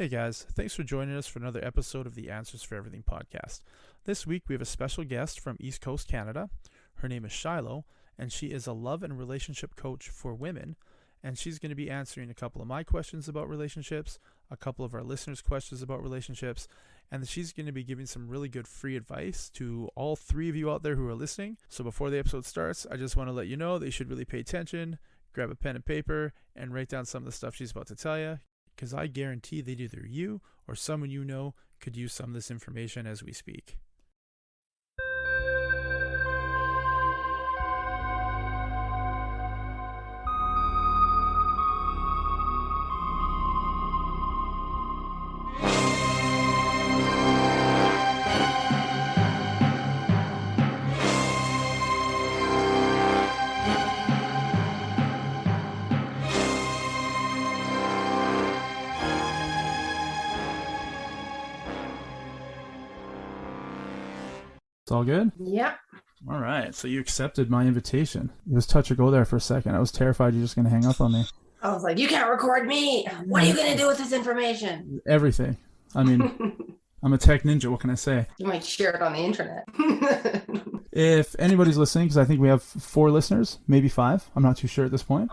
Hey guys, thanks for joining us for another episode of the Answers for Everything podcast. This week we have a special guest from East Coast Canada. Her name is Shiloh, and she is a love and relationship coach for women. And she's going to be answering a couple of my questions about relationships, a couple of our listeners' questions about relationships, and she's going to be giving some really good free advice to all three of you out there who are listening. So before the episode starts, I just want to let you know that you should really pay attention, grab a pen and paper, and write down some of the stuff she's about to tell you, because I guarantee that either you or someone you know could use some of this information as we speak. It's all good? Yep. All right. So you accepted my invitation. It was touch or go there for a second. I was terrified you're just going to hang up on me. I was like, you can't record me. What are you going to do with this information? Everything. I mean, I'm a tech ninja. What can I say? You might share it on the internet. If anybody's listening, because I think we have 4 listeners, maybe 5. I'm not too sure at this point.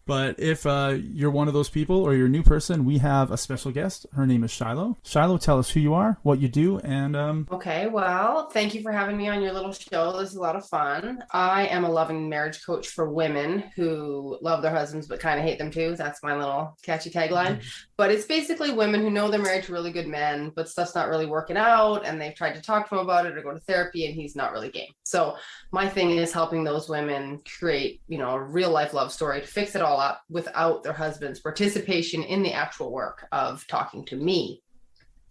But if you're one of those people or you're a new person, we have a special guest. Her name is Shiloh. Shiloh, tell us who you are, what you do, and... Okay, well, thank you for having me on your little show. This is a lot of fun. I am a loving marriage coach for women who love their husbands but kind of hate them too. That's my little catchy tagline. But it's basically women who know they're married to really good men, but stuff's not really working out, and they've tried to talk to him about it or go to therapy, and he's not really game. So my thing is helping those women create, a real life love story to fix it all up without their husband's participation in the actual work of talking to me.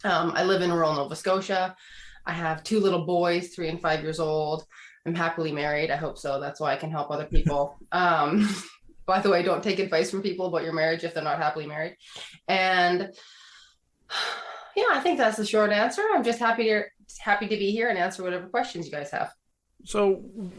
I live in rural Nova Scotia. I have 2 little boys, 3 and 5 years old. I'm happily married. I hope so. That's why I can help other people. By the way, don't take advice from people about your marriage if they're not happily married. And yeah, I think that's the short answer. I'm just happy to be here and answer whatever questions you guys have. So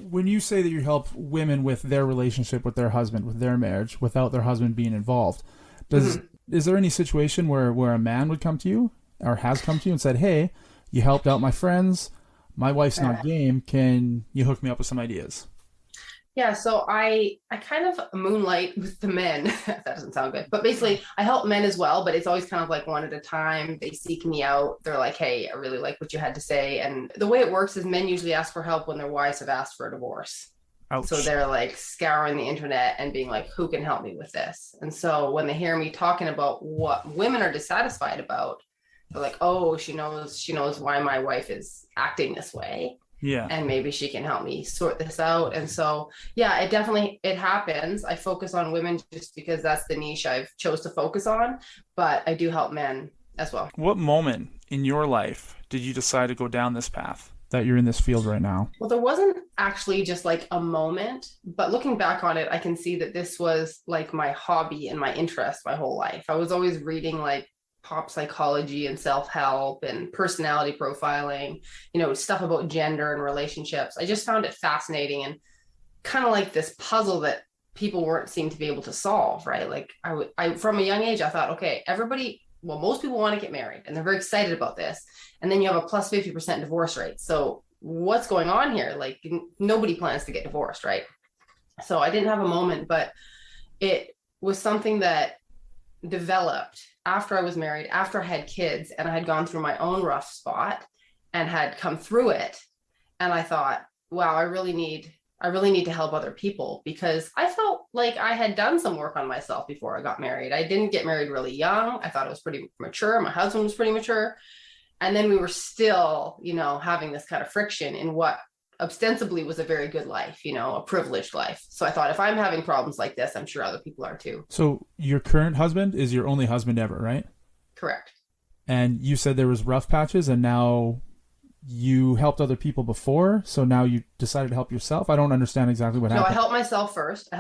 when you say that you help women with their relationship with their husband, with their marriage, without their husband being involved, is there any situation where a man would come to you or has come to you and said, hey, you helped out my friends, my wife's not game, can you hook me up with some ideas? Yeah, so I kind of moonlight with the men. That doesn't sound good, but basically I help men as well, but it's always kind of like one at a time. They seek me out. They're like, hey, I really like what you had to say. And the way it works is men usually ask for help when their wives have asked for a divorce. Ouch. So they're like scouring the internet and being like, who can help me with this? And so when they hear me talking about what women are dissatisfied about, they're like, oh, she knows why my wife is acting this way. Yeah. And maybe she can help me sort this out. And so, yeah, it happens. I focus on women just because that's the niche I've chose to focus on, but I do help men as well. What moment in your life did you decide to go down this path, that you're in this field right now? Well, there wasn't actually just like a moment, but looking back on it, I can see that this was like my hobby and my interest my whole life. I was always reading like pop psychology and self-help and personality profiling, stuff about gender and relationships. I just found it fascinating and kind of like this puzzle that people weren't seem to be able to solve, right? Like I from a young age, I thought, okay, most people want to get married and they're very excited about this. And then you have a plus 50% divorce rate. So what's going on here? Like nobody plans to get divorced, right? So I didn't have a moment, but it was something that developed after I was married, after I had kids, and I had gone through my own rough spot and had come through it. And I thought, wow, I really need to help other people, because I felt like I had done some work on myself before I got married. I didn't get married really young. I thought I was pretty mature. My husband was pretty mature. And then we were still, having this kind of friction in what ostensibly was a very good life, a privileged life. So I thought, if I'm having problems like this, I'm sure other people are too. So your current husband is your only husband ever, right? Correct. And you said there was rough patches, and now you helped other people before, so now you decided to help yourself? I don't understand exactly what happened. No, I helped myself first.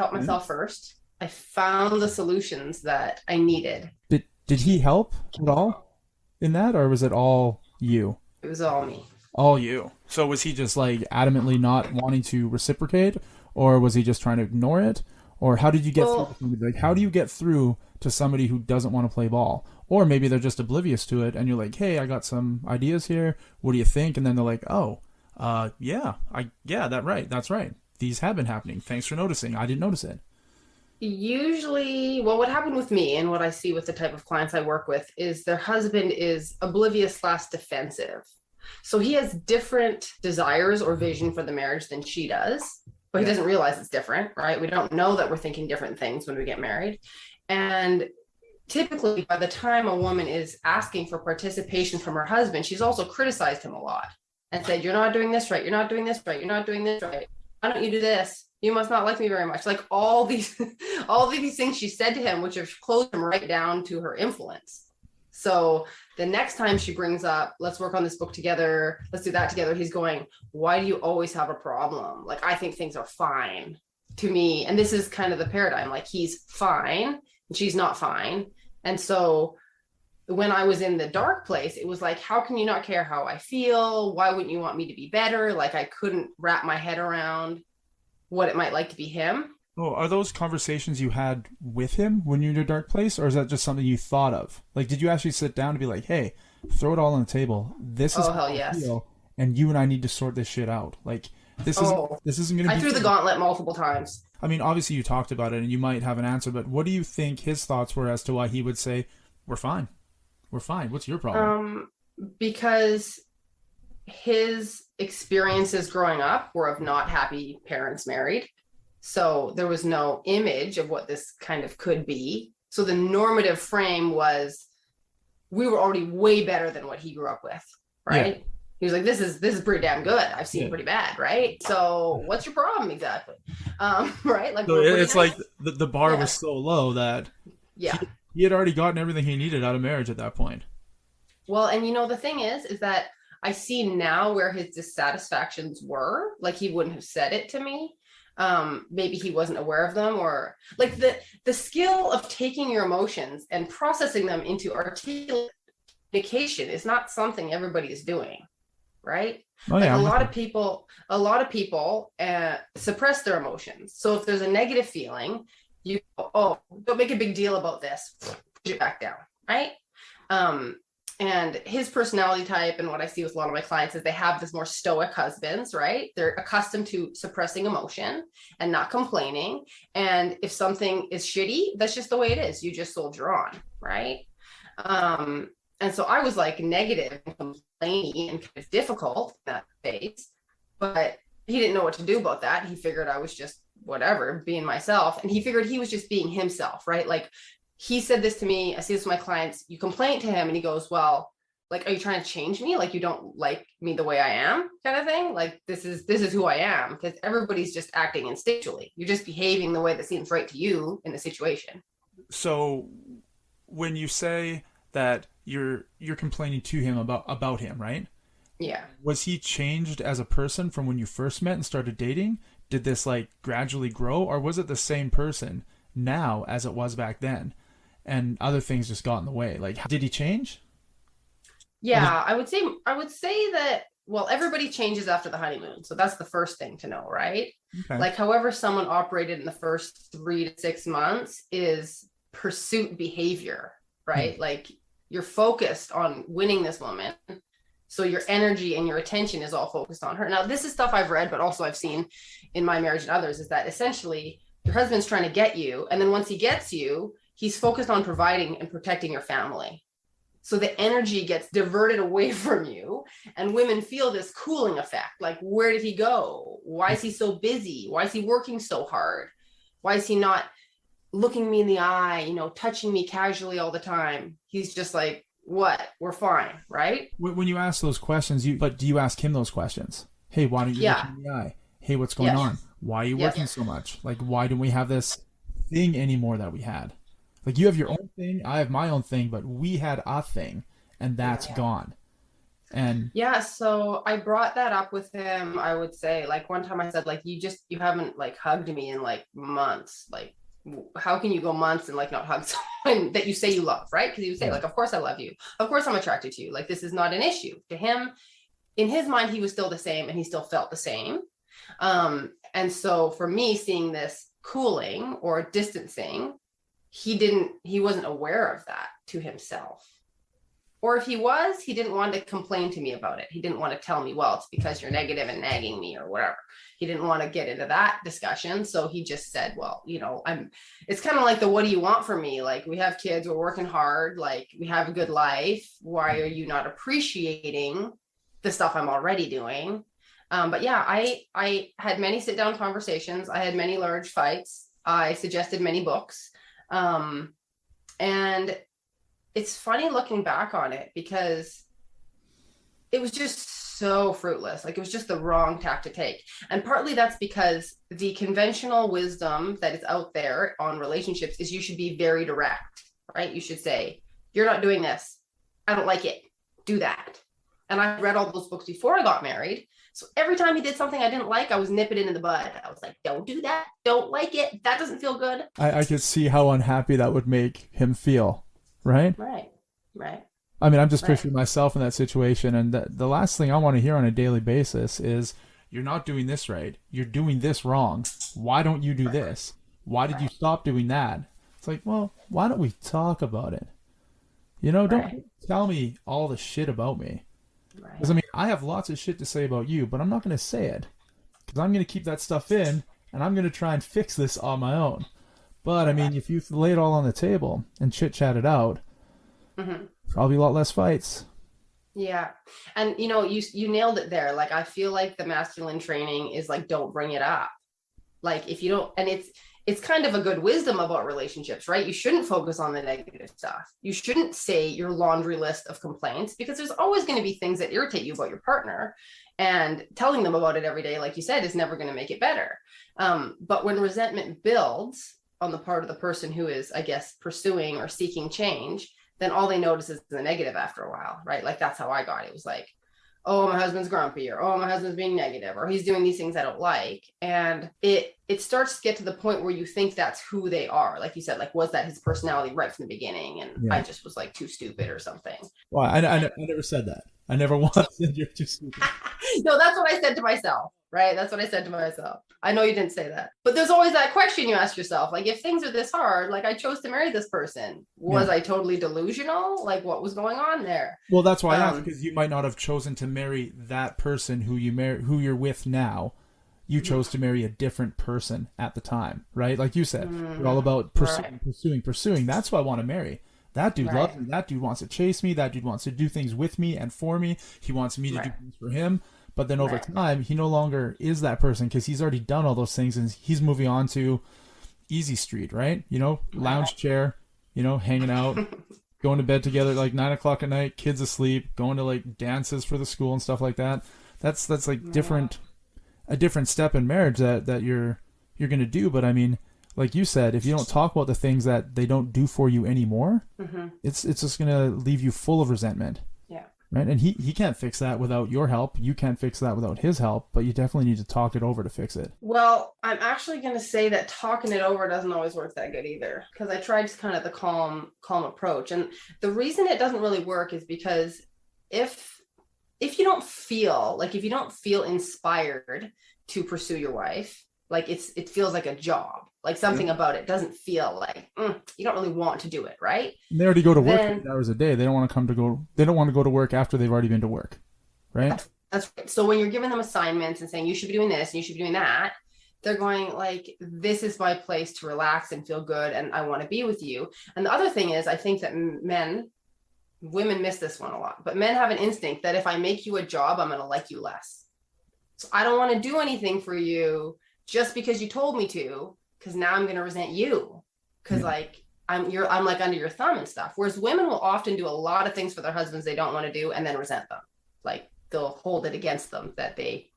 I found the solutions that I needed. Did he help at all in that, or was it all you? It was all me. All you. So was he just like adamantly not wanting to reciprocate, or was he just trying to ignore it? Or how did you get through? Like, how do you get through to somebody who doesn't want to play ball? Or maybe they're just oblivious to it and you're like, hey, I got some ideas here. What do you think? And then they're like, oh, that's right. These have been happening. Thanks for noticing. I didn't notice it. Usually, well, what happened with me and what I see with the type of clients I work with is their husband is oblivious / defensive. So he has different desires or vision for the marriage than she does, but he doesn't realize it's different, right? We don't know that we're thinking different things when we get married. And typically, by the time a woman is asking for participation from her husband, she's also criticized him a lot and said, you're not doing this right. You're not doing this right. You're not doing this right. Why don't you do this? You must not like me very much. Like all these things she said to him, which have closed him right down to her influence. So the next time she brings up, let's work on this book together, let's do that together, he's going, why do you always have a problem? Like, I think things are fine to me. And this is kind of the paradigm, like he's fine and she's not fine. And so when I was in the dark place, it was like, how can you not care how I feel? Why wouldn't you want me to be better? Like I couldn't wrap my head around what it might like to be him. Oh, are those conversations you had with him when you're in your dark place, or is that just something you thought of? Like, did you actually sit down and be like, hey, throw it all on the table. This is how I feel, and you and I need to sort this shit out. Like, this isn't going to be... I threw the gauntlet multiple times. I mean, obviously you talked about it and you might have an answer, but what do you think his thoughts were as to why he would say, we're fine. We're fine. What's your problem? Because his experiences growing up were of not happy parents married. So there was no image of what this kind of could be. So the normative frame was, we were already way better than what he grew up with, right? Yeah. He was like, this is pretty damn good. I've seen pretty bad, right? So what's your problem exactly? Right? Like, so it's nice. Like the bar was so low that he had already gotten everything he needed out of marriage at that point. Well, and the thing is that I see now where his dissatisfactions were. Like, he wouldn't have said it to me. Maybe he wasn't aware of them, or like the skill of taking your emotions and processing them into articulate communication is not something everybody is doing, right? Oh, yeah, like a lot of people suppress their emotions. So if there's a negative feeling, you go, oh, don't make a big deal about this, put it back down, right? And his personality type, and what I see with a lot of my clients, is they have this more stoic husbands, right? They're accustomed to suppressing emotion and not complaining. And if something is shitty, that's just the way it is. You just soldier on, right? And so I was like negative and complaining and kind of difficult in that phase, but he didn't know what to do about that. He figured I was just whatever, being myself. And he figured he was just being himself, right? Like, he said this to me, I see this with my clients, you complain to him and he goes, well, like, are you trying to change me? Like, you don't like me the way I am, kind of thing? Like, this is who I am, because everybody's just acting instinctually. You're just behaving the way that seems right to you in the situation. So when you say that you're complaining to him about him, right? Yeah. Was he changed as a person from when you first met and started dating? Did this like gradually grow, or was it the same person now as it was back then? And other things just got in the way. Like, did he change? Yeah, I would say that, well, everybody changes after the honeymoon. So that's the first thing to know, right? Okay. Like, however someone operated in the first 3 to 6 months is pursuit behavior, right? Like, you're focused on winning this woman. So your energy and your attention is all focused on her. Now, this is stuff I've read, but also I've seen in my marriage and others, is that essentially your husband's trying to get you. And then once he gets you, he's focused on providing and protecting your family. So the energy gets diverted away from you, and women feel this cooling effect. Like, where did he go? Why is he so busy? Why is he working so hard? Why is he not looking me in the eye, touching me casually all the time? He's just like, what? We're fine, right? When you ask those questions, but do you ask him those questions? Hey, why don't you look in the eye? Hey, what's going on? Why are you working so much? Like, why don't we have this thing anymore that we had? Like, you have your own thing, I have my own thing, but we had a thing, and that's gone. And so I brought that up with him. I would say, like, one time I said, like, you haven't like hugged me in like months. Like, how can you go months and like not hug someone that you say you love, right? Because he would say, like, of course I love you, of course I'm attracted to you, like, this is not an issue to him. In his mind, he was still the same, and he still felt the same. And so for me, seeing this cooling or distancing, he wasn't aware of that. to himself. Or if he was, he didn't want to complain to me about it. He didn't want to tell me, well, it's because you're negative and nagging me or whatever. He didn't want to get into that discussion. So he just said, well, it's kind of like what do you want from me? Like, we have kids, we're working hard, like we have a good life. Why are you not appreciating the stuff I'm already doing? But yeah, I had many sit down conversations. I had many large fights. I suggested many books. And it's funny looking back on it because it was just so fruitless. Like, it was just the wrong tack to take. And partly that's because the conventional wisdom that is out there on relationships is you should be very direct, right? You should say, you're not doing this. I don't like it. Do that. And I read all those books before I got married. So every time he did something I didn't like, I was nipping it in the bud. I was like, don't do that. Don't like it. That doesn't feel good. I could see how unhappy that would make him feel. Right? Right. I mean, I'm just picturing myself in that situation, and the last thing I want to hear on a daily basis is, you're not doing this right. You're doing this wrong. Why don't you do this? Why did you stop doing that? It's like, well, why don't we talk about it? Don't tell me all the shit about me. Because, I mean, I have lots of shit to say about you, but I'm not going to say it. Because I'm going to keep that stuff in, and I'm going to try and fix this on my own. But, I mean, if you lay it all on the table and chit-chat it out, probably a lot less fights. Yeah. And, you nailed it there. Like, I feel like the masculine training is like, don't bring it up. Like, if you don't, and it's kind of a good wisdom about relationships, right? You shouldn't focus on the negative stuff. You shouldn't say your laundry list of complaints, because there's always going to be things that irritate you about your partner. And telling them about it every day, like you said, is never going to make it better. But when resentment builds on the part of the person who is, I guess, pursuing or seeking change, then all they notice is the negative after a while, right? Like, that's how I got it. It was like, oh, my husband's grumpy, or oh, my husband's being negative, or he's doing these things I don't like. And it starts to get to the point where you think that's who they are. Like you said, like, was that his personality right from the beginning? And I just was like too stupid or something. Well, I never said that. I never once said you're too stupid. No, that's what I said to myself, right? That's what I said to myself. I know you didn't say that, but there's always that question you ask yourself. Like, if things are this hard, like, I chose to marry this person. Was I totally delusional? Like, what was going on there? Well, that's why I asked, because you might not have chosen to marry that person who you're with now. You chose to marry a different person at the time, right? Like you said, we're all about pursuing. That's who I want to marry. That dude loves me. That dude wants to chase me. That dude wants to do things with me and for me. He wants me to do things for him. But then over time, he no longer is that person, because he's already done all those things, and he's moving on to easy street, right? Lounge chair, hanging out, going to bed together like 9 o'clock at night, kids asleep, going to like dances for the school and stuff like that. That's like a different step in marriage that you're going to do. But I mean, like you said, if you don't talk about the things that they don't do for you anymore, it's just going to leave you full of resentment. Right. And he can't fix that without your help. You can't fix that without his help, but you definitely need to talk it over to fix it. Well, I'm actually going to say that talking it over doesn't always work that good either, because I tried kind of the calm approach. And the reason it doesn't really work is because if you don't feel inspired to pursue your wife, like it feels like a job, like something about it doesn't feel like you don't really want to do it, right? And they already go to work 8 hours a day. They don't want to go to work after they've already been to work, right? That's right. So when you're giving them assignments and saying you should be doing this and you should be doing that, they're going like, this is my place to relax and feel good, and I want to be with you. And the other thing is, I think that women miss this one a lot, but men have an instinct that if I make you a job, I'm going to like you less. So I don't want to do anything for you just because you told me to, because now I'm going to resent you, because like I'm like under your thumb and stuff. Whereas women will often do a lot of things for their husbands they don't want to do and then resent them. Like, they'll hold it against them that they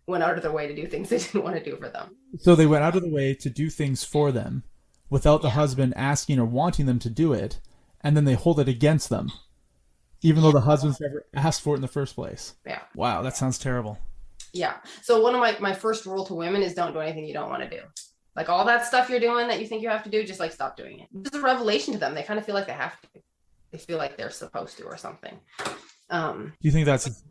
went out of their way to do things they didn't want to do for them. So they went out of the way to do things for them without the husband asking or wanting them to do it, and then they hold it against them, even though the husband's never asked for it in the first place. Yeah. Wow, that sounds terrible. Yeah. So one of my first rule to women is don't do anything you don't want to do. Like, all that stuff you're doing that you think you have to do, just like stop doing it. It's a revelation to them. They kind of feel like they have to. They feel like they're supposed to or something. Do you think that's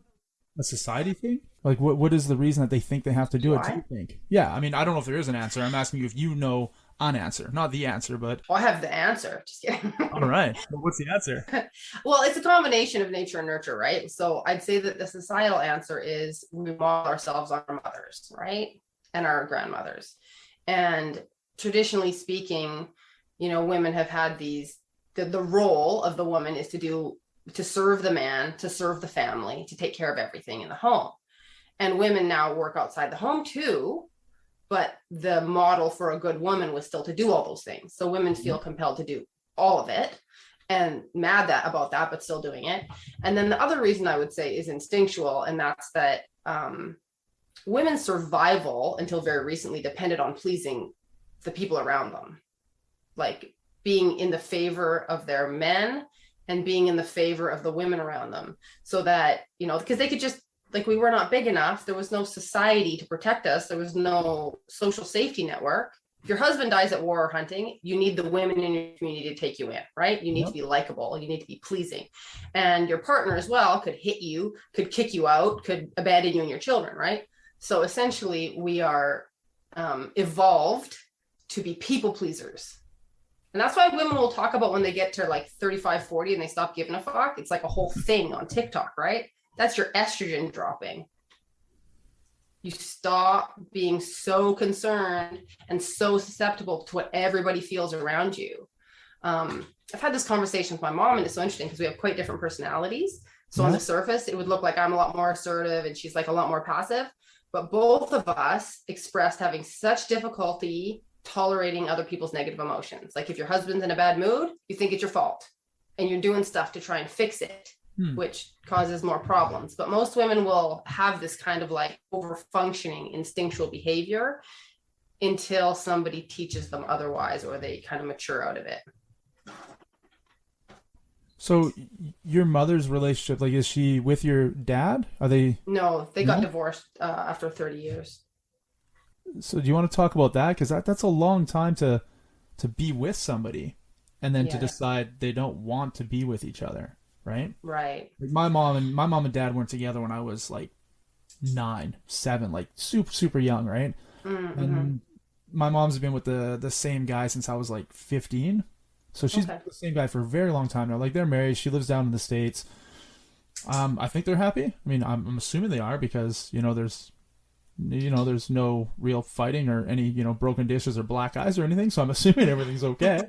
a society thing? Like, what is the reason that they think they have to do it, do you Why? think? Yeah, I mean, I don't know if there is an answer. I'm asking you if you know an answer. Not the answer, but Well, I have the answer. Just kidding. all right. Well, what's the answer? Well, it's a combination of nature and nurture, right? So I'd say that the societal answer is we model ourselves on our mothers, right? And our grandmothers. And traditionally speaking, women have had the role of the woman is to serve the man, to serve the family, to take care of everything in the home. And women now work outside the home too, but the model for a good woman was still to do all those things. So women feel compelled to do all of it and mad about that, but still doing it. And then the other reason I would say is instinctual, and that's that women's survival until very recently depended on pleasing the people around them, like being in the favor of their men and being in the favor of the women around them, so that, because they could just, like, we were not big enough. There was no society to protect us. There was no social safety network. If your husband dies at war or hunting, you need the women in your community to take you in, right? You need to be likable. You need to be pleasing. And your partner as well could hit you, could kick you out, could abandon you and your children, right? So essentially we are evolved to be people pleasers. And that's why women will talk about when they get to like 35, 40 and they stop giving a fuck. It's like a whole thing on TikTok, right? That's your estrogen dropping. You stop being so concerned and so susceptible to what everybody feels around you. I've had this conversation with my mom, and it's so interesting because we have quite different personalities. So on the surface, it would look like I'm a lot more assertive and she's like a lot more passive. But both of us expressed having such difficulty tolerating other people's negative emotions. Like if your husband's in a bad mood, you think it's your fault and you're doing stuff to try and fix it, which causes more problems. But most women will have this kind of like over-functioning instinctual behavior until somebody teaches them otherwise, or they kind of mature out of it. So your mother's relationship, like, is she with your dad? Are they? No, they got divorced after 30 years. So do you want to talk about that? Because that's a long time to be with somebody and then to decide they don't want to be with each other, right? Right. Like my mom and dad weren't together when I was like 9, 7, like super young, right? Mm-hmm. And my mom's been with the same guy since I was like 15. So she's been with the same guy for a very long time now. Like, they're married. She lives down in the States. I think they're happy. I mean, I'm assuming they are because, there's no real fighting or any, broken dishes or black eyes or anything. So I'm assuming everything's okay.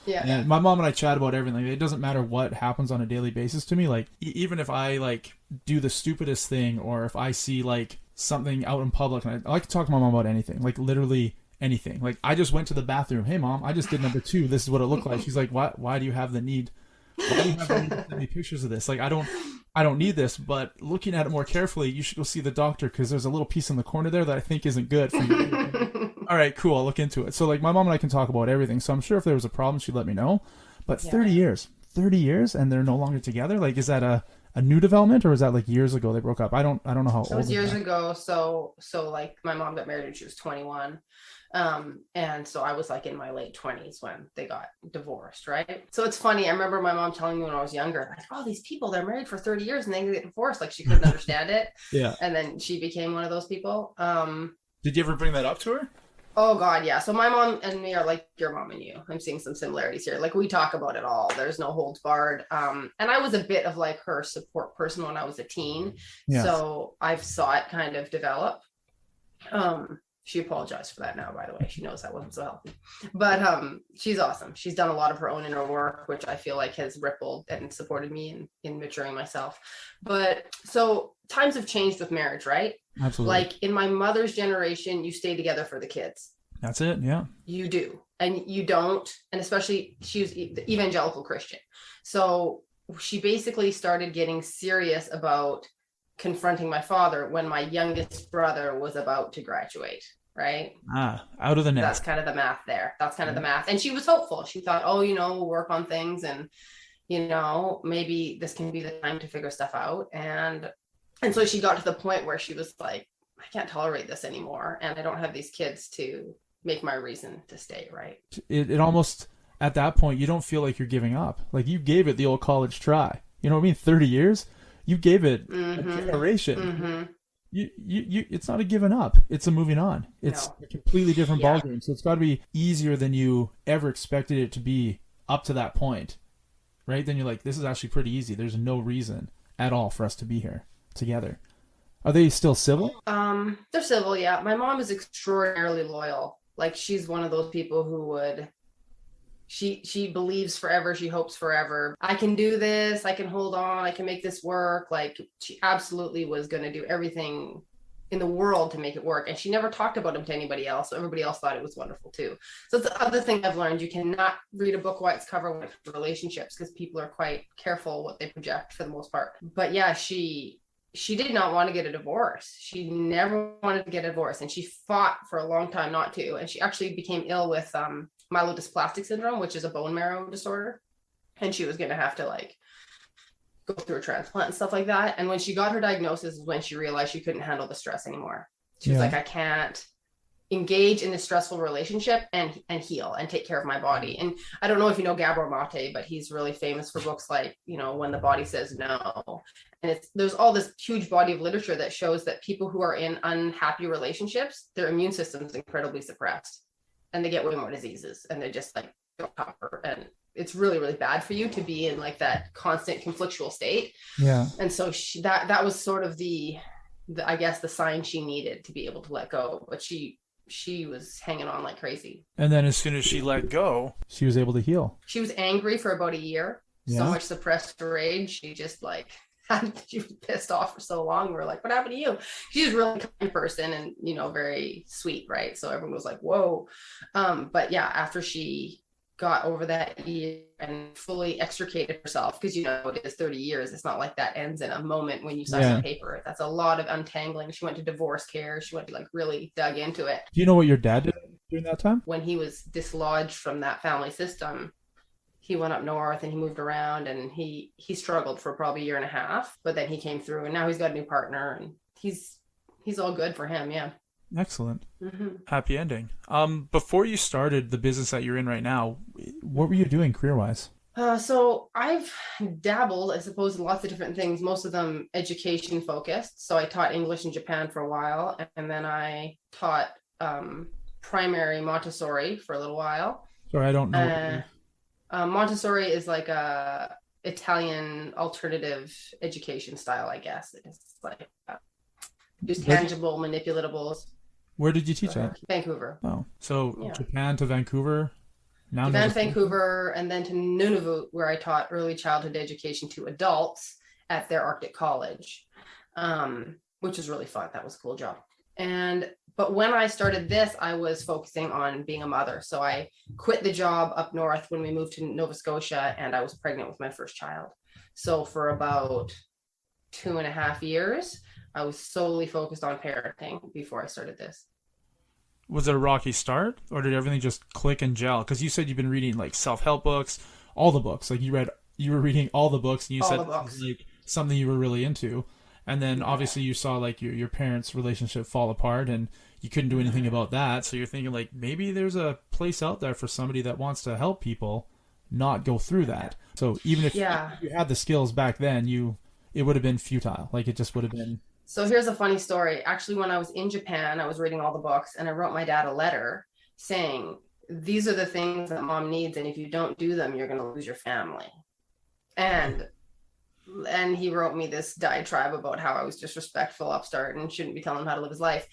Yeah. And my mom and I chat about everything. It doesn't matter what happens on a daily basis to me. Like, even if I like do the stupidest thing, or if I see like something out in public, and I like to talk to my mom about anything, like literally anything. Like, I just went to the bathroom. Hey mom, I just did number 2. This is what it looked like. She's like, why do you have the need? Why do you have the need to send me pictures of this? Like, I don't need this, but looking at it more carefully, you should go see the doctor because there's a little piece in the corner there that I think isn't good for you. All right, cool. I'll look into it. So like, my mom and I can talk about everything. So I'm sure if there was a problem, she'd let me know. But 30 years and they're no longer together. Like, is that a new development, or is that like years ago they broke up? I don't know how old it was years ago. So like my mom got married when she was 21. And so I was like in my late 20s when they got divorced, right? So it's funny. I remember my mom telling me when I was younger, like, oh, these people, they're married for 30 years and they get divorced. Like, she couldn't understand it. Yeah. And then she became one of those people. Did you ever bring that up to her? Oh God, yeah. So my mom and me are like your mom and you. I'm seeing some similarities here. Like, we talk about it all. There's no holds barred. And I was a bit of like her support person when I was a teen. Yes. So I saw it kind of develop. She apologized for that now, by the way. She knows that wasn't so healthy. But she's awesome. She's done a lot of her own inner work, which I feel like has rippled and supported me in maturing myself. But so times have changed with marriage, right? Absolutely. Like in my mother's generation, you stay together for the kids. That's it, yeah. You do. And you don't. And especially, she was the evangelical Christian. So she basically started getting serious about confronting my father when my youngest brother was about to graduate, right? Out of the nest. That's kind of the math there. That's kind of the math. And she was hopeful. She thought, oh, we'll work on things and, maybe this can be the time to figure stuff out. And so she got to the point where she was like, I can't tolerate this anymore. And I don't have these kids to make my reason to stay, right? It almost, at that point, you don't feel like you're giving up. Like, you gave it the old college try. You know what I mean? 30 years. You gave it a Mm-hmm. generation. Mm-hmm. It's not a giving up. It's a moving on. It's No. a completely different Yeah. ballgame. So it's got to be easier than you ever expected it to be up to that point, right? Then you're like, this is actually pretty easy. There's no reason at all for us to be here together. Are they still civil? They're civil, yeah. My mom is extraordinarily loyal. Like she's one of those people who would she believes forever, she hopes forever. I can do this, I can hold on, I can make this work. Like she absolutely was going to do everything in the world to make it work. And she never talked about him to anybody else. So everybody else thought it was wonderful too. So it's the other thing I've learned. You cannot read a book by its cover when it comes to relationships because people are quite careful what they project for the most part. But yeah, she did not want to get a divorce. She never wanted to get a divorce. And she fought for a long time not to. And she actually became ill with myelodysplastic syndrome, which is a bone marrow disorder. And she was going to have to like go through a transplant and stuff like that. And when she got her diagnosis is when she realized she couldn't handle the stress anymore. She was like, I can't engage in this stressful relationship and heal and take care of my body. And I don't know if you know Gabor Mate, but he's really famous for books like, you know, When the Body Says No. And there's all this huge body of literature that shows that people who are in unhappy relationships, their immune system is incredibly suppressed and they get way more diseases and they're just like tougher. And it's really, really bad for you to be in like that constant conflictual state. Yeah. And so that was sort of the I guess the sign she needed to be able to let go. But she was hanging on like crazy. And then as soon as she let go, she was able to heal. She was angry for about a year. Yeah. So much suppressed rage. She just like she was pissed off for so long. We were like, what happened to you? She's a really kind person and, you know, very sweet, right? So everyone was like, whoa. But yeah, after she got over that year and fully extricated herself, because you know it is 30 years, it's not like that ends in a moment when you sign the paper. That's a lot of untangling. She went to divorce care. She went to like really dug into it. Do you know what your dad did during that time? When he was dislodged from that family system, he went up north and he moved around and he struggled for probably a year and a half, but then he came through and now he's got a new partner and he's all good for him. Yeah. Excellent. Mm-hmm. Happy ending. Before you started the business that you're in right now, what were you doing career-wise? So I've dabbled, I suppose, in lots of different things, most of them education focused. So I taught English in Japan for a while, and then I taught primary Montessori for a little while. Sorry, I don't know. Montessori is like a Italian alternative education style, I guess. It's like just tangible, manipulatables. Where did you teach at? Vancouver. Oh, so yeah. Japan to Vancouver? Now Japan to Vancouver, and then to Nunavut, where I taught early childhood education to adults at their Arctic college, which was really fun. That was a cool job. But when I started this, I was focusing on being a mother. So I quit the job up north when we moved to Nova Scotia, and I was pregnant with my first child. So for about 2.5 years, I was solely focused on parenting before I started this. Was it a rocky start, or did everything just click and gel? Because you said you've been reading like self-help books, all the books. Like you were reading all the books, and you said it was like something you were really into. And then obviously you saw like your parents' relationship fall apart, and you couldn't do anything about that. So you're thinking like maybe there's a place out there for somebody that wants to help people not go through that. So even if you had the skills back then, it would have been futile. Like it just would have been. So here's a funny story. Actually, when I was in Japan, I was reading all the books and I wrote my dad a letter saying, these are the things that mom needs. And if you don't do them, you're going to lose your family. And he wrote me this diatribe about how I was disrespectful, upstart, and shouldn't be telling him how to live his life.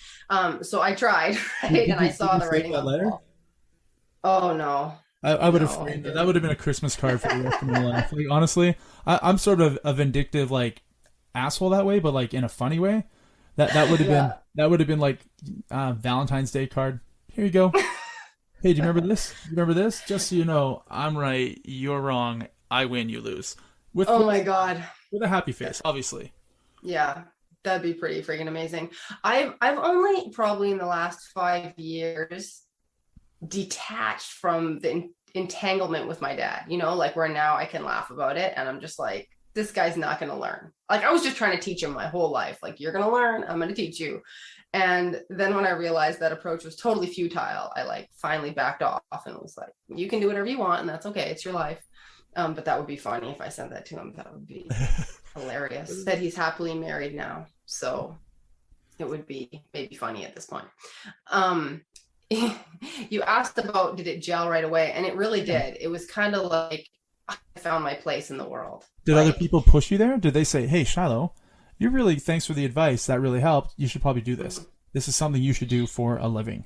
So I tried, right? And I saw the writing on the wall. Oh, no. I would have framed that. That would have been a Christmas card for the rest of my life. Like, honestly, I'm sort of a vindictive, like, asshole that way, but like in a funny way. That would have been like Valentine's Day card. Here you go. Hey, do you remember this? Just so you know, I'm right, you're wrong, I win, you lose. My God. With a happy face, obviously. Yeah, that'd be pretty freaking amazing. I've only probably in the last 5 years detached from the entanglement with my dad, you know, like where now I can laugh about it and I'm just like, this guy's not going to learn. Like I was just trying to teach him my whole life. Like, you're going to learn, I'm going to teach you. And then when I realized that approach was totally futile, I like finally backed off and was like, you can do whatever you want and that's okay. It's your life. But that would be funny if I sent that to him. That would be hilarious. That he's happily married now. So it would be maybe funny at this point. You asked about, did it gel right away? And it really did. It was kind of like I found my place in the world. Did other people push you there? Did they say, hey, Shiloh, thanks for the advice. That really helped. You should probably do this. This is something you should do for a living.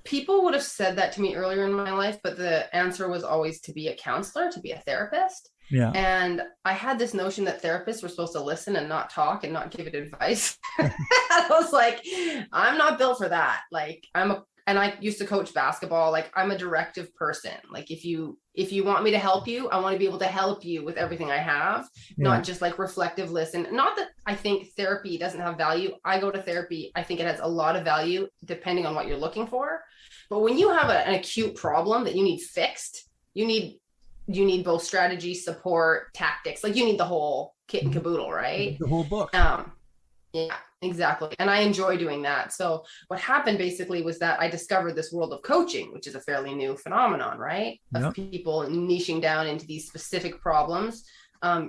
People would have said that to me earlier in my life, but the answer was always to be a counselor, to be a therapist. Yeah. And I had this notion that therapists were supposed to listen and not talk and not give it advice. I was like, I'm not built for that. Like and I used to coach basketball. Like I'm a directive person. Like if you want me to help you, I want to be able to help you with everything I have, not just like reflective listen. Not that I think therapy doesn't have value. I go to therapy. I think it has a lot of value depending on what you're looking for. But when you have an acute problem that you need fixed, you need both strategy, support, tactics. Like you need the whole kit and caboodle, right? The whole book. Yeah, exactly. And I enjoy doing that. So what happened basically was that I discovered this world of coaching, which is a fairly new phenomenon, right? Of people niching down into these specific problems,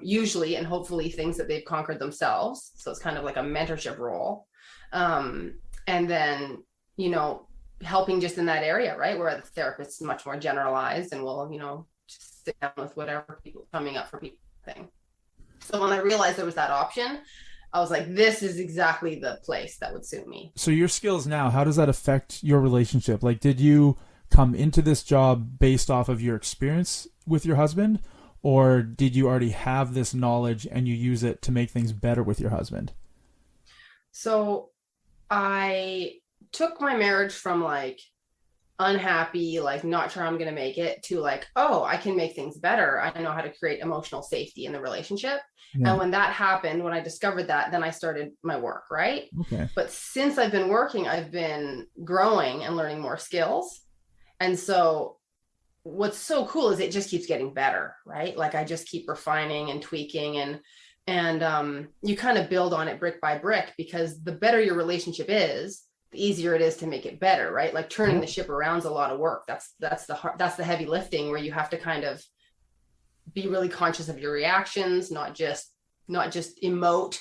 usually and hopefully things that they've conquered themselves. So it's kind of like a mentorship role. And then, helping just in that area, right? Where the therapist is much more generalized and will, just sit down with whatever people coming up for people thing. So when I realized there was that option, I was like, this is exactly the place that would suit me. So your skills now, how does that affect your relationship? Like, did you come into this job based off of your experience with your husband, or did you already have this knowledge and you use it to make things better with your husband? So I took my marriage from like unhappy, like not sure I'm going to make it, to like, oh, I can make things better. I know how to create emotional safety in the relationship. Yeah. And when that happened, when I discovered that, then I started my work, right? Okay. But since I've been working, I've been growing and learning more skills. And so what's so cool is it just keeps getting better, right? Like I just keep refining and tweaking and you kind of build on it brick by brick, because the better your relationship is, the easier it is to make it better, right? Like turning the ship around is a lot of work. That's the heavy lifting, where you have to kind of be really conscious of your reactions, not just emote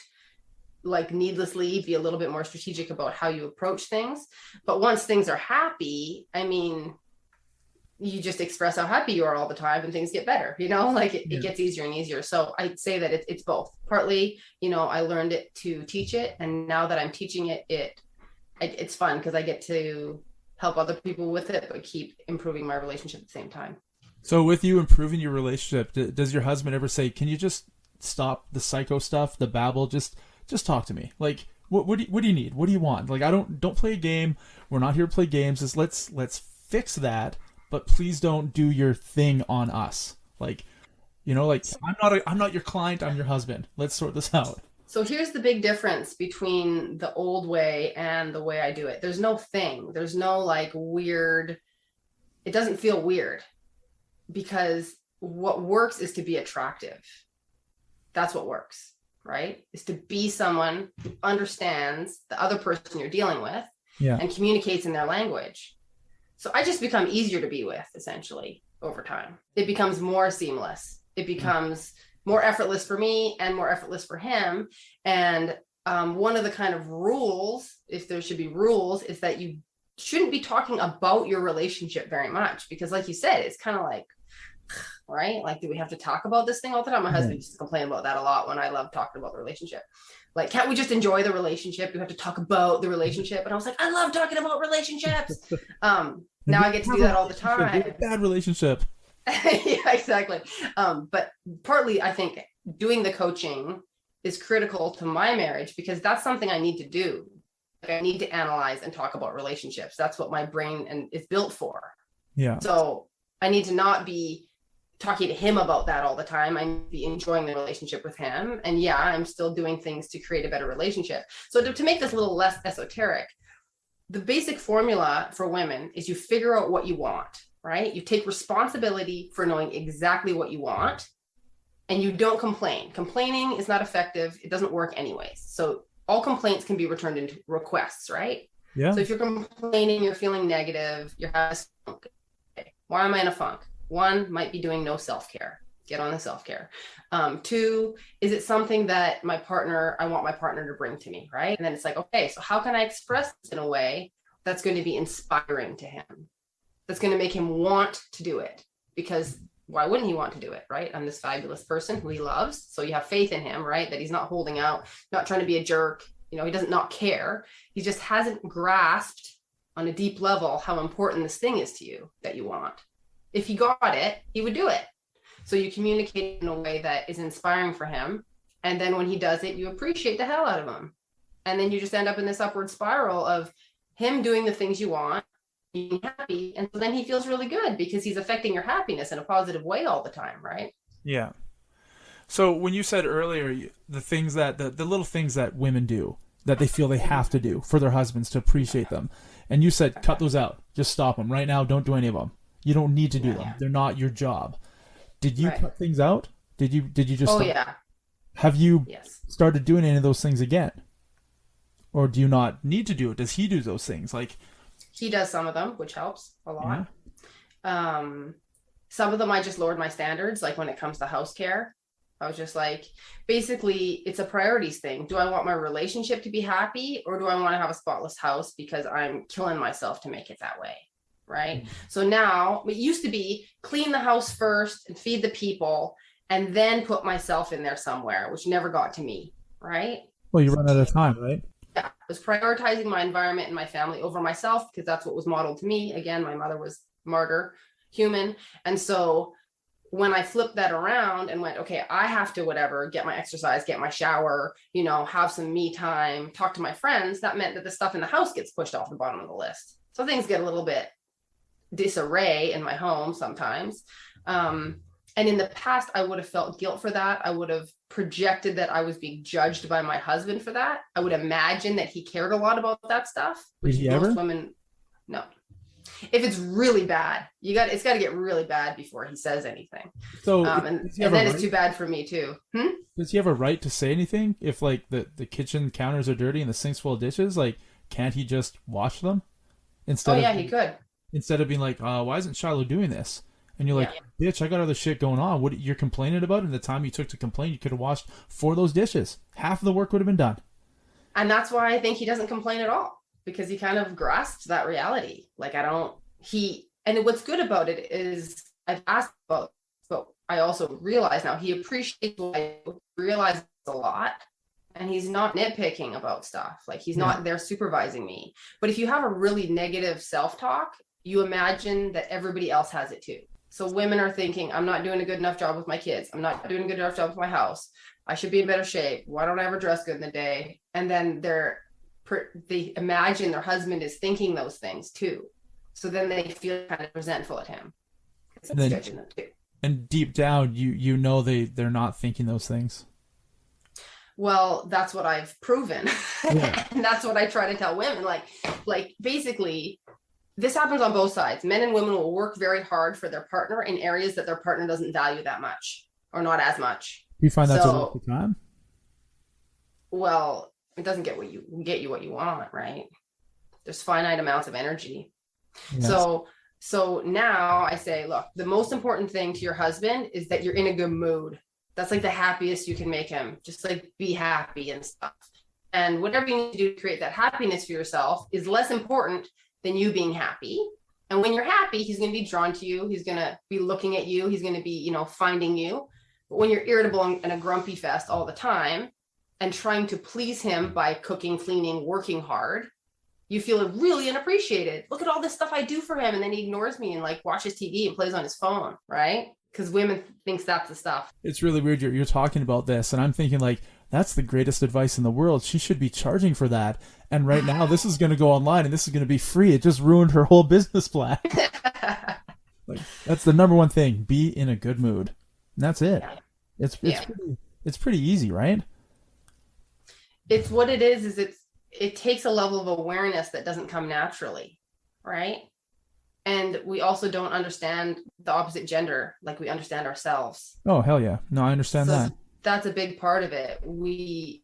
like needlessly, be a little bit more strategic about how you approach things. But once things are happy, I mean, you just express how happy you are all the time and things get better, like it gets easier and easier. So I'd say that it's both. Partly, I learned it to teach it. And now that I'm teaching it, it's fun because I get to help other people with it, but keep improving my relationship at the same time. So with you improving your relationship, does your husband ever say, can you just stop the psycho stuff, the babble, just talk to me? Like, what do you need? What do you want? Like, don't play a game. We're not here to play games. Just let's fix that, but please don't do your thing on us. Like, I'm not your client, I'm your husband. Let's sort this out. So here's the big difference between the old way and the way I do it. There's no thing. There's no like weird. It doesn't feel weird, because what works is to be attractive. That's what works, right? Is to be someone who understands the other person you're dealing with and communicates in their language. So I just become easier to be with, essentially, over time. It becomes more seamless. It becomes more effortless for me and more effortless for him. And one of the kind of rules, if there should be rules, is that you shouldn't be talking about your relationship very much, because like you said, it's kind of like, right? Like, do we have to talk about this thing all the time? My husband used to complain about that a lot, when I love talking about the relationship. Like, can't we just enjoy the relationship? You have to talk about the relationship. And I was like, I love talking about relationships. Now I get to do that all the time. Bad relationship. Yeah, exactly. But partly I think doing the coaching is critical to my marriage, because that's something I need to do. Like, I need to analyze and talk about relationships. That's what my brain is built for. Yeah. So I need to not be talking to him about that all the time. I need to be enjoying the relationship with him. And yeah, I'm still doing things to create a better relationship. So to make this a little less esoteric, the basic formula for women is you figure out what you want, right? You take responsibility for knowing exactly what you want, and you don't complain. Complaining is not effective. It doesn't work anyways. So all complaints can be returned into requests, right? Yeah. So if you're complaining, you're feeling negative, you're having a funk. Okay. Why am I in a funk? One might be doing no self-care. Get on the self-care. 2, is it something that I want my partner to bring to me, right? And then it's like, okay, so how can I express this in a way that's going to be inspiring to him? That's going to make him want to do it, because why wouldn't he want to do it, right? I'm this fabulous person who he loves. So you have faith in him, right? That he's not holding out, not trying to be a jerk. He doesn't not care. He just hasn't grasped on a deep level how important this thing is to you that you want. If he got it, he would do it. So you communicate in a way that is inspiring for him. And then when he does it, you appreciate the hell out of him. And then you just end up in this upward spiral of him doing the things you want, being happy, and so then he feels really good because he's affecting your happiness in a positive way all the time, right? Yeah. So when you said earlier the things that the little things that women do that they feel they have to do for their husbands to appreciate them, and you said cut those out, just stop them right now, don't do any of them. You don't need to do them. They're not your job. Did you cut things out? Did you just? Oh yeah. Have you started doing any of those things again, or do you not need to do it? Does he do those things like? He does some of them, which helps a lot. Some of them I just lowered my standards. Like when it comes to house care, I was just like, basically it's a priorities thing. Do I want my relationship to be happy, or do I want to have a spotless house because I'm killing myself to make it that way? Right. Mm-hmm. So now it used to be clean the house first and feed the people and then put myself in there somewhere, which never got to me. Right. Well, you run out of time, right? Yeah, I was prioritizing my environment and my family over myself because that's what was modeled to me. Again, my mother was martyr, human. And so when I flipped that around and went, okay, I have to get my exercise, get my shower, have some me time, talk to my friends, that meant that the stuff in the house gets pushed off the bottom of the list. So things get a little bit disarray in my home sometimes. And in the past, I would have felt guilt for that. I would have projected that I was being judged by my husband for that. I would imagine that he cared a lot about that stuff, which most women, no. If it's really bad, it's got to get really bad before he says anything. So, and then it's too bad for me too. Does he have a right to say anything if like the kitchen counters are dirty and the sink's full of dishes? Like, can't he just wash them instead? He could. Instead of being like, why isn't Shiloh doing this? And you're like, bitch, I got other shit going on. What you're complaining about? And the time you took to complain, you could have washed 4 of those dishes. Half of the work would have been done. And that's why I think he doesn't complain at all, because he kind of grasps that reality. Like and what's good about it is I've asked about, but I also realize now he appreciates what I realize a lot. And he's not nitpicking about stuff. Like he's not there supervising me. But if you have a really negative self-talk, you imagine that everybody else has it too. So women are thinking, I'm not doing a good enough job with my kids. I'm not doing a good enough job with my house. I should be in better shape. Why don't I ever dress good in the day? And then they imagine their husband is thinking those things too. So then they feel kind of resentful at him. And, judging them too. And deep down, you know they're not thinking those things. Well, that's what I've proven. And that's what I try to tell women. Like basically, this happens on both sides. Men and women will work very hard for their partner in areas that their partner doesn't value that much or not as much. Do you find that's a lot of the time? Well, it doesn't get you what you want, right? There's finite amounts of energy. Yes. So now I say, look, the most important thing to your husband is that you're in a good mood. That's like the happiest you can make him. Just like be happy and stuff. And whatever you need to do to create that happiness for yourself is less important than you being happy. And when you're happy, he's going to be drawn to you. He's going to be looking at you. He's going to be, finding you. But when you're irritable and a grumpy fest all the time and trying to please him by cooking, cleaning, working hard, you feel really unappreciated. Look at all this stuff I do for him. And then he ignores me and like watches TV and plays on his phone, right? Because women thinks that's the stuff. It's really weird. You're talking about this and I'm thinking like, that's the greatest advice in the world. She should be charging for that. And right now this is going to go online and this is going to be free. It just ruined her whole business plan. Like, that's the number one thing. Be in a good mood. And that's it. Yeah. It's pretty easy, right? It's what it is it takes a level of awareness that doesn't come naturally, right? And we also don't understand the opposite gender like we understand ourselves. Oh, hell yeah. No, I understand that. That's a big part of it. We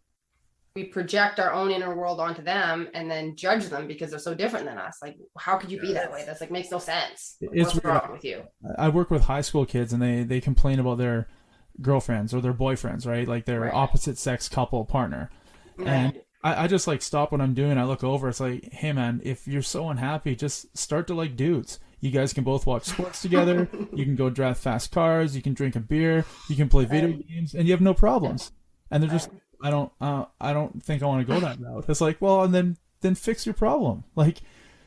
project our own inner world onto them and then judge them because they're so different than us. Like, how could you be that way? That's like makes no sense. What's wrong with you? I work with high school kids and they complain about their girlfriends or their boyfriends, right? Like their Right. opposite sex couple partner. And Right. I just like stop what I'm doing. I look over. It's like, hey man, if you're so unhappy, just start to like dudes. You guys can both watch sports together. You can go drive fast cars. You can drink a beer. You can play video Right. games, and you have no problems. And they're just, Right. I don't think I want to go that route. It's like, well, and then fix your problem. Like,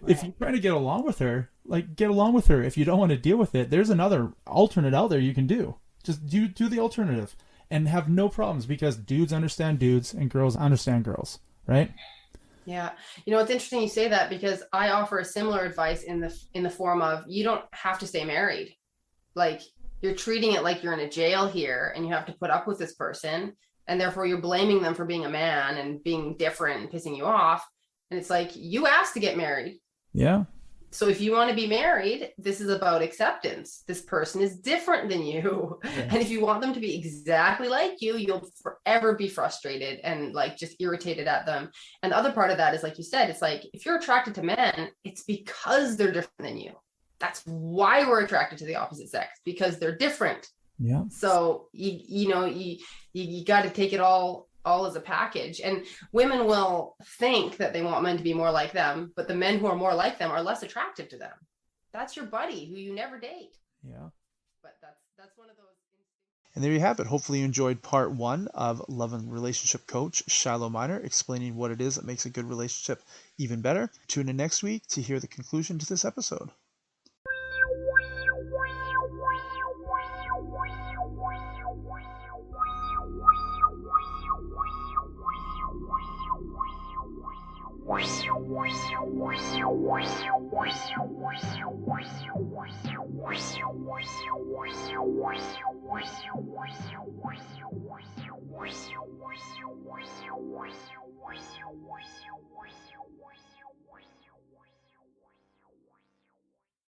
if Right. you're trying to get along with her, like get along with her. If you don't want to deal with it, there's another alternate out there you can do. Just do the alternative and have no problems because dudes understand dudes and girls understand girls, right? Yeah. It's interesting you say that because I offer a similar advice in the form of you don't have to stay married. Like you're treating it like you're in a jail here and you have to put up with this person and therefore you're blaming them for being a man and being different and pissing you off. And it's like you asked to get married. Yeah. So if you want to be married, this is about acceptance. This person is different than you. Yeah. And if you want them to be exactly like you, you'll forever be frustrated and like just irritated at them. And the other part of that is, like you said, it's like if you're attracted to men, it's because they're different than you. That's why we're attracted to the opposite sex, because they're different. Yeah. So you got to take it all as a package. And women will think that they want men to be more like them, but the men who are more like them are less attractive to them. That's your buddy who you never date. Yeah. But that's one of those. And there you have it. Hopefully you enjoyed part 1 of Love and Relationship Coach Shiloh Minor explaining what it is that makes a good relationship even better. Tune in next week to hear the conclusion to this episode.